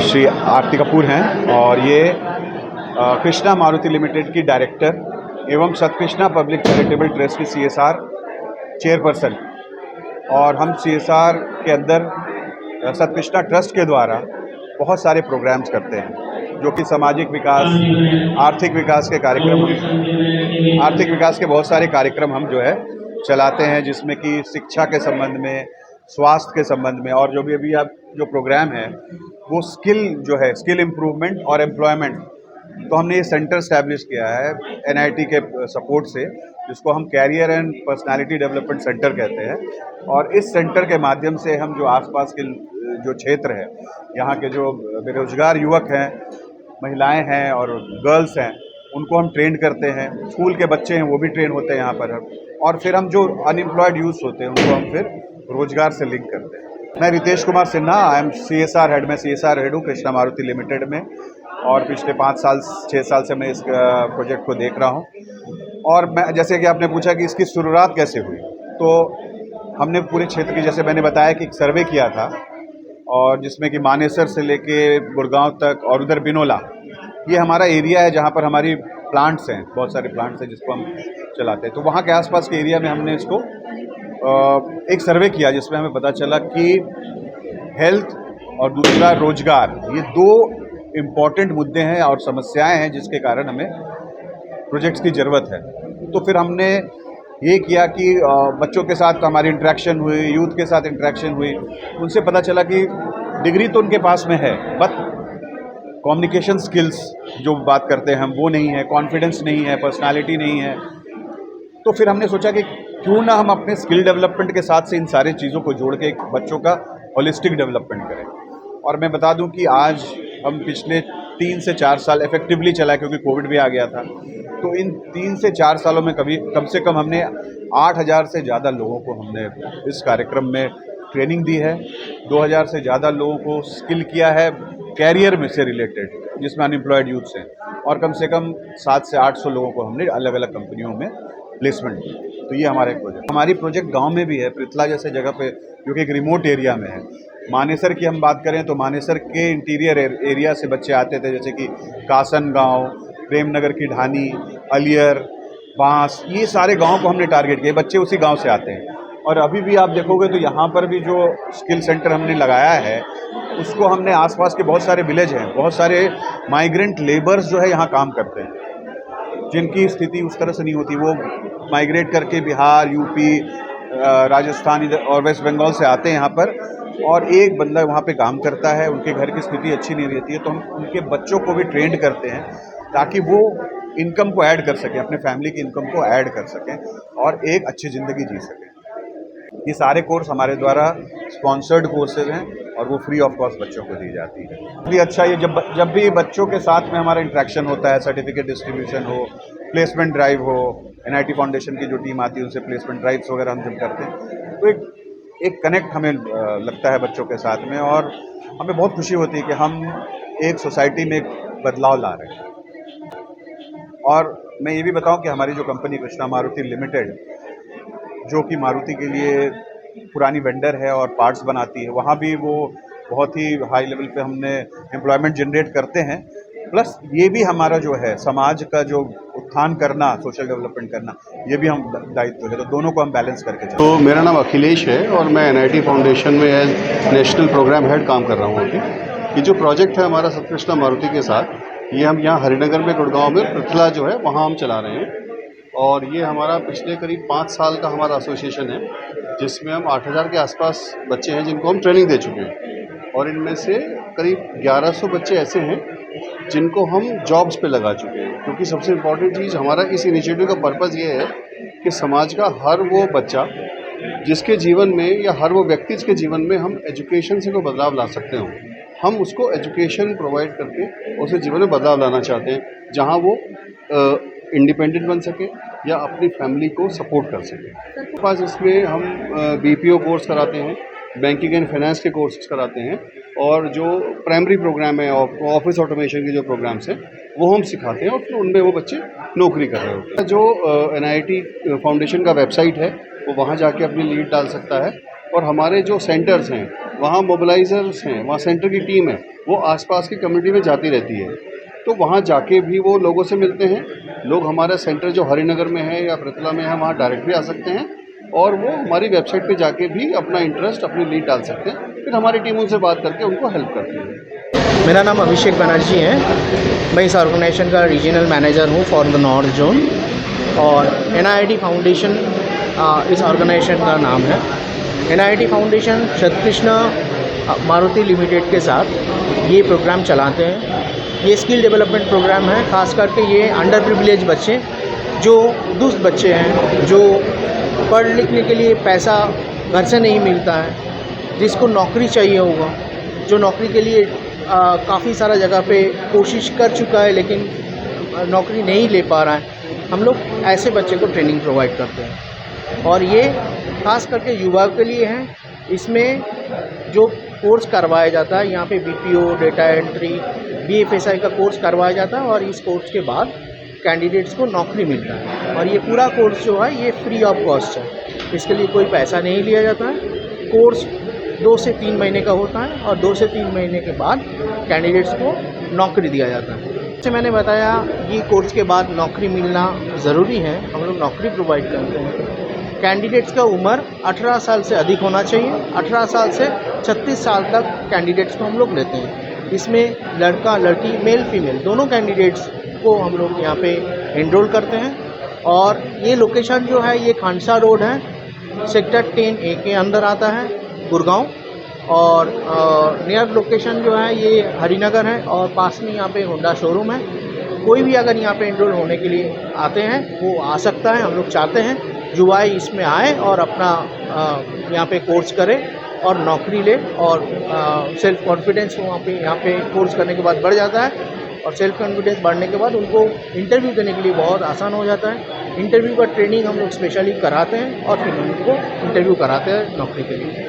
श्री आरती कपूर हैं और ये कृष्णा मारुति लिमिटेड की डायरेक्टर एवं सतकृष्णा पब्लिक चैरिटेबल ट्रस्ट की CSR चेयरपर्सन। और हम CSR के अंदर सतकृष्णा ट्रस्ट के द्वारा बहुत सारे प्रोग्राम्स करते हैं जो कि सामाजिक विकास, आर्थिक विकास के कार्यक्रम, आर्थिक विकास के बहुत सारे कार्यक्रम हम जो है चलाते हैं, जिसमें कि शिक्षा के संबंध में, स्वास्थ्य के संबंध में, और जो भी अभी आप जो प्रोग्राम है वो स्किल जो है, स्किल इम्प्रूवमेंट और एम्प्लॉयमेंट। तो हमने ये सेंटर स्टैब्लिश किया है NIT के सपोर्ट से, जिसको हम career and personality development centre कहते हैं। और इस सेंटर के माध्यम से हम जो आसपास के जो क्षेत्र है, यहाँ के जो बेरोजगार युवक हैं, महिलाएं हैं और गर्ल्स हैं, उनको हम ट्रेन करते हैं। स्कूल के बच्चे हैं वो भी ट्रेन होते हैं यहाँ पर। और फिर हम जो अनएम्प्लॉयड यूथ होते हैं उनको हम फिर रोजगार से लिंक करते हैं। मैं Ritesh Kumar Sinha, I am CSR head. मैं CSR हेड हूँ कृष्णा मारुति लिमिटेड में, और पिछले 6 साल से मैं इस प्रोजेक्ट को देख रहा हूँ। और मैं, जैसे कि आपने पूछा कि इसकी शुरुआत कैसे हुई, तो हमने पूरे क्षेत्र की, जैसे मैंने बताया कि एक सर्वे किया था, और जिसमें कि मानेसर से लेके गुड़गांव तक और उधर बिनोला, ये हमारा एरिया है जहाँ पर हमारी प्लांट्स हैं, बहुत सारे प्लांट्स हैं जिसको हम चलाते हैं। तो वहाँ के आसपास के एरिया में हमने इसको एक सर्वे किया, जिसमें हमें पता चला कि हेल्थ और दूसरा रोजगार, ये 2 इम्पॉर्टेंट मुद्दे हैं और समस्याएं हैं जिसके कारण हमें प्रोजेक्ट्स की ज़रूरत है। तो फिर हमने ये किया कि बच्चों के साथ हमारी इंटरेक्शन हुई, यूथ के साथ इंटरेक्शन हुई। उनसे पता चला कि डिग्री तो उनके पास में है, बट कम्युनिकेशन स्किल्स जो बात करते हैं हम, वो नहीं है, कॉन्फिडेंस नहीं है, पर्सनालिटी नहीं है। तो फिर हमने सोचा कि क्यों ना हम अपने स्किल डेवलपमेंट के साथ से इन सारी चीज़ों को जोड़ के एक बच्चों का होलिस्टिक डेवलपमेंट करें। और मैं बता दूं कि आज हम पिछले 3 से 4 साल इफेक्टिवली चला, क्योंकि कोविड भी आ गया था। तो इन 3 से 4 सालों में कम से कम हमने 8,000 से ज़्यादा लोगों को हमने इस कार्यक्रम में ट्रेनिंग दी है। 2,000 से ज़्यादा लोगों को स्किल किया है कैरियर में से रिलेटेड, जिसमें अनएम्प्लॉयड यूथ हैं, और कम से कम 700 से 800 लोगों को हमने अलग अलग कंपनियों में प्लेसमेंट की। तो ये हमारा एक प्रोजेक्ट, हमारी प्रोजेक्ट गांव में भी है, पृथला जैसे जगह पे, जो कि एक रिमोट एरिया में है। मानेसर की हम बात करें तो मानेसर के इंटीरियर एरिया से बच्चे आते थे, जैसे कि कासन गांव, प्रेमनगर की ढानी, अलियर, बांस, ये सारे गांव को हमने टारगेट किया। बच्चे उसी गांव से आते हैं। और अभी भी आप देखोगे तो यहाँ पर भी जो स्किल सेंटर हमने लगाया है, उसको हमने, आसपास के बहुत सारे विलेज हैं, बहुत सारे माइग्रेंट लेबर्स जो है यहाँ काम करते हैं, जिनकी स्थिति उस तरह से नहीं होती। वो माइग्रेट करके बिहार, UP, राजस्थान इधर और वेस्ट बंगाल से आते हैं यहाँ पर, और एक बंदा वहाँ पे काम करता है। उनके घर की स्थिति अच्छी नहीं रहती है, तो हम उनके बच्चों को भी ट्रेंड करते हैं ताकि वो इनकम को ऐड कर सकें, अपने फैमिली की इनकम को ऐड कर सकें और एक अच्छी ज़िंदगी जी सकें। ये सारे कोर्स हमारे द्वारा स्पॉन्सर्ड कोर्सेज हैं और वो फ्री ऑफ कॉस्ट बच्चों को दी जाती है। भी अच्छा, ये जब भी बच्चों के साथ में हमारा इंटरेक्शन होता है, सर्टिफिकेट डिस्ट्रीब्यूशन हो, प्लेसमेंट ड्राइव हो, NIT फाउंडेशन की जो टीम आती है उनसे प्लेसमेंट ड्राइव्स वगैरह हम जब करते हैं, तो एक कनेक्ट हमें लगता है बच्चों के साथ में, और हमें बहुत खुशी होती है कि हम एक सोसाइटी में एक बदलाव ला रहे हैं। और मैं ये भी बताऊं कि हमारी जो कंपनी कृष्णा मारुति लिमिटेड, जो कि मारुति के लिए पुरानी वेंडर है और पार्ट्स बनाती है, वहाँ भी वो बहुत ही हाई लेवल पे हमने एम्प्लॉयमेंट जनरेट करते हैं। प्लस ये भी हमारा जो है समाज का जो उत्थान करना, सोशल डेवलपमेंट करना, ये भी हम दायित्व है। तो दोनों को हम बैलेंस करके चलते हैं। तो मेरा नाम अखिलेश है और मैं NIT फाउंडेशन में एज नेशनल प्रोग्राम हेड काम कर रहा हूँ अभी। ये जो प्रोजेक्ट है हमारा सतकृष्णा मारुति के साथ, ये हम यहाँ हरिनगर में, गुड़गांव में, पृथला जो है वहाँ हम चला रहे हैं। और ये हमारा पिछले करीब 5 साल का हमारा एसोसिएशन है, जिसमें हम 8,000 के आसपास बच्चे हैं जिनको हम ट्रेनिंग दे चुके हैं। और इनमें से करीब 1100 बच्चे ऐसे हैं जिनको हम जॉब्स पे लगा चुके हैं। क्योंकि सबसे इम्पॉर्टेंट चीज़ हमारा इस इनिशिएटिव का पर्पज़ ये है कि समाज का हर वो बच्चा जिसके जीवन में, या हर वो व्यक्ति जिसके जीवन में हम एजुकेशन से कोई बदलाव ला सकते हो, हम उसको एजुकेशन प्रोवाइड करके उसे जीवन में बदलाव लाना चाहते हैं, जहाँ वो इंडिपेंडेंट बन सके या अपनी फैमिली को सपोर्ट कर सके। पास इसमें हम BPO कोर्स कराते हैं, बैंकिंग एंड फाइनेंस के कोर्सेज कराते हैं, और जो प्राइमरी प्रोग्राम है, ऑफिस ऑटोमेशन के जो प्रोग्राम्स हैं वो हम सिखाते हैं, और फिर उनमें वो बच्चे नौकरी कर रहे होते हैं। जो NIT फाउंडेशन का वेबसाइट है, वो वहाँ जाके अपनी लीड डाल सकता है। और हमारे जो सेंटर्स हैं वहाँ मोबिलाइजर्स हैं, वहाँ सेंटर की टीम है, वो आसपास की कम्युनिटी में जाती रहती है। तो वहाँ जाके भी वो लोगों से मिलते हैं। लोग हमारा सेंटर जो हरिनगर में है या पृथला में है वहाँ डायरेक्ट भी आ सकते हैं और वो हमारी वेबसाइट पे जाके भी अपना इंटरेस्ट, अपनी लीड डाल सकते हैं। फिर हमारी टीम उनसे बात करके उनको हेल्प करती है। मेरा नाम अभिषेक बनर्जी है। मैं इस ऑर्गेनाइजेशन का रीजनल मैनेजर हूँ फॉर द नॉर्थ जोन, और NIIT फाउंडेशन इस ऑर्गेनाइजेशन का नाम है। NIIT फाउंडेशन सतकृष्णा मारुति लिमिटेड के साथ ये प्रोग्राम चलाते हैं। ये स्किल डेवलपमेंट प्रोग्राम है, ख़ास करके ये अंडर प्रिविलेज बच्चे, जो दुष्ट बच्चे हैं, जो पढ़ लिखने के लिए पैसा घर से नहीं मिलता है, जिसको नौकरी चाहिए होगा, जो नौकरी के लिए काफ़ी सारा जगह पे कोशिश कर चुका है लेकिन नौकरी नहीं ले पा रहा है। हम लोग ऐसे बच्चे को ट्रेनिंग प्रोवाइड करते हैं और ये ख़ास करके युवाओं के लिए है। इसमें जो कोर्स करवाया जाता है यहाँ पे BPO, डेटा एंट्री, BFSI का कोर्स करवाया जाता है और इस कोर्स के बाद कैंडिडेट्स को नौकरी मिलता है। और ये पूरा कोर्स जो है ये फ्री ऑफ कॉस्ट है, इसके लिए कोई पैसा नहीं लिया जाता है। कोर्स 2 से 3 महीने का होता है और 2 से 3 महीने के बाद कैंडिडेट्स को नौकरी दिया जाता है। जैसे मैंने बताया, ये कोर्स के बाद नौकरी मिलना ज़रूरी है। हम लोग नौकरी प्रोवाइड करते हैं। कैंडिडेट्स का उम्र 18 साल से अधिक होना चाहिए। 18 साल से 36 साल तक कैंडिडेट्स को हम लोग लेते हैं। इसमें लड़का लड़की, मेल फीमेल दोनों कैंडिडेट्स को हम लोग यहाँ पे एनरोल करते हैं। और ये लोकेशन जो है ये खानसा रोड है, सेक्टर 10A के अंदर आता है, गुड़गांव। और नियर लोकेशन जो है ये हरिनगर है और पास में यहाँ पे होंडा शोरूम है। कोई भी अगर यहाँ पे एनरोल होने के लिए आते हैं वो आ सकता है। हम लोग चाहते हैं युवा इसमें आए और अपना यहाँ पे कोर्स करें और नौकरी ले, और सेल्फ कॉन्फिडेंस वहाँ पे यहाँ पे कोर्स करने के बाद बढ़ जाता है। और सेल्फ कॉन्फिडेंस बढ़ने के बाद उनको इंटरव्यू देने के लिए बहुत आसान हो जाता है। इंटरव्यू का ट्रेनिंग हम लोग स्पेशली कराते हैं और फिर उनको इंटरव्यू कराते हैं नौकरी के लिए।